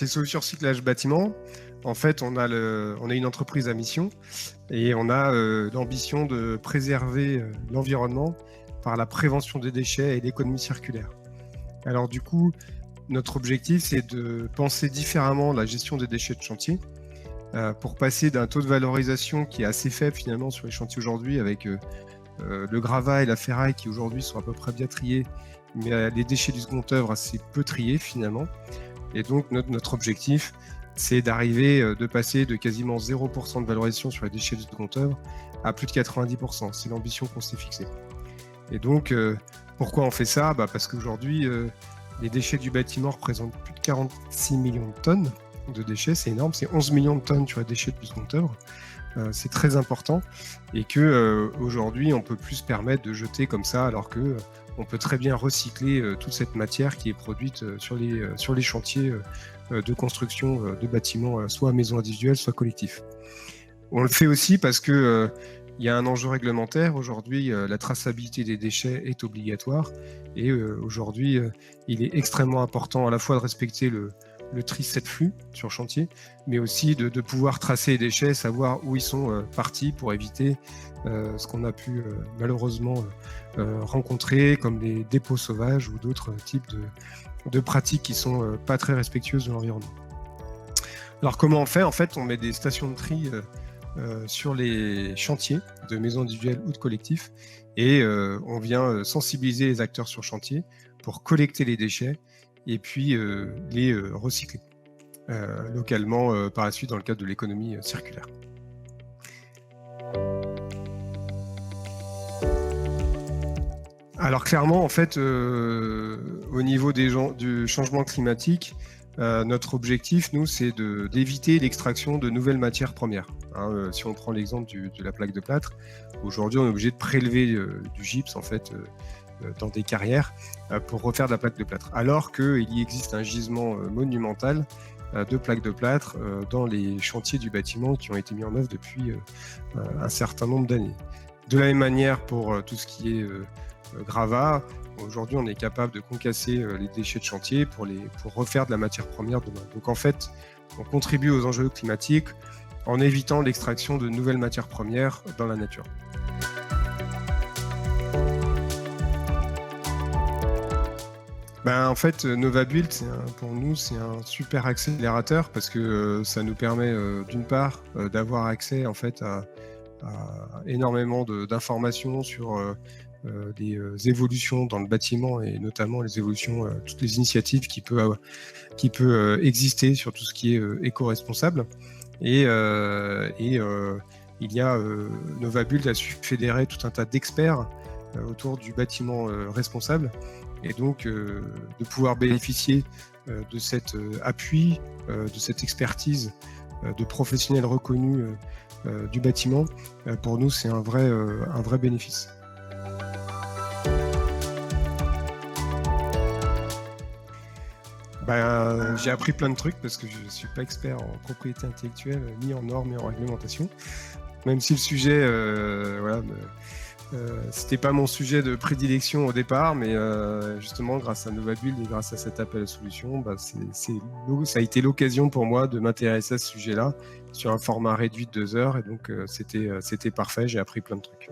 chez Solutions Recyclage Bâtiment, en fait, on a une entreprise à mission et on a l'ambition de préserver l'environnement par la prévention des déchets et l'économie circulaire. Alors du coup, notre objectif, c'est de penser différemment la gestion des déchets de chantier pour passer d'un taux de valorisation qui est assez faible finalement sur les chantiers aujourd'hui avec le gravat et la ferraille qui aujourd'hui sont à peu près bien triés, mais les déchets du second œuvre assez peu triés finalement. Et donc notre objectif, c'est d'arriver, de passer de quasiment 0% de valorisation sur les déchets du second œuvre à plus de 90%. C'est l'ambition qu'on s'est fixée. Et donc, pourquoi on fait ça ? Parce qu'aujourd'hui, les déchets du bâtiment représentent plus de 46 millions de tonnes de déchets. C'est énorme, c'est 11 millions de tonnes sur les déchets du second œuvre. C'est très important et qu'aujourd'hui, on peut plus se permettre de jeter comme ça alors que on peut très bien recycler toute cette matière qui est produite sur les chantiers de construction de bâtiments, soit maisons individuelles, soit collectifs. On le fait aussi parce que il y a un enjeu réglementaire. Aujourd'hui, la traçabilité des déchets est obligatoire et aujourd'hui, il est extrêmement important à la fois de respecter le tri 7 flux sur chantier, mais aussi de pouvoir tracer les déchets, savoir où ils sont partis pour éviter ce qu'on a pu malheureusement rencontrer, comme les dépôts sauvages ou d'autres types de pratiques qui sont pas très respectueuses de l'environnement. Alors comment on fait ? En fait, on met des stations de tri sur les chantiers de maisons individuelles ou de collectifs et on vient sensibiliser les acteurs sur chantier pour collecter les déchets et puis les recycler localement par la suite dans le cadre de l'économie circulaire. Alors clairement, en fait, au niveau du changement climatique, notre objectif, nous, c'est d'éviter l'extraction de nouvelles matières premières. Si on prend l'exemple de la plaque de plâtre, aujourd'hui, on est obligé de prélever du gypse, en fait, dans des carrières pour refaire de la plaque de plâtre. Alors qu'il y existe un gisement monumental de plaques de plâtre dans les chantiers du bâtiment qui ont été mis en œuvre depuis un certain nombre d'années. De la même manière pour tout ce qui est gravat, aujourd'hui on est capable de concasser les déchets de chantier pour refaire de la matière première demain. Donc en fait, on contribue aux enjeux climatiques en évitant l'extraction de nouvelles matières premières dans la nature. En fait, NovaBuild, pour nous, c'est un super accélérateur parce que ça nous permet d'une part d'avoir accès en fait à énormément d'informations sur les évolutions dans le bâtiment et notamment les évolutions, toutes les initiatives qui peut exister sur tout ce qui est éco-responsable. Et il y a NovaBuild a su fédérer tout un tas d'experts autour du bâtiment responsable. Et donc, de pouvoir bénéficier de cet appui, de cette expertise de professionnels reconnus du bâtiment, pour nous, c'est un vrai bénéfice. J'ai appris plein de trucs parce que je ne suis pas expert en propriété intellectuelle, ni en normes, ni en réglementation. Même si le sujet, c'était pas mon sujet de prédilection au départ, mais justement grâce à NovaBuild et grâce à cet appel à solutions, ça a été l'occasion pour moi de m'intéresser à ce sujet-là sur un format réduit de 2 heures et donc c'était parfait, j'ai appris plein de trucs.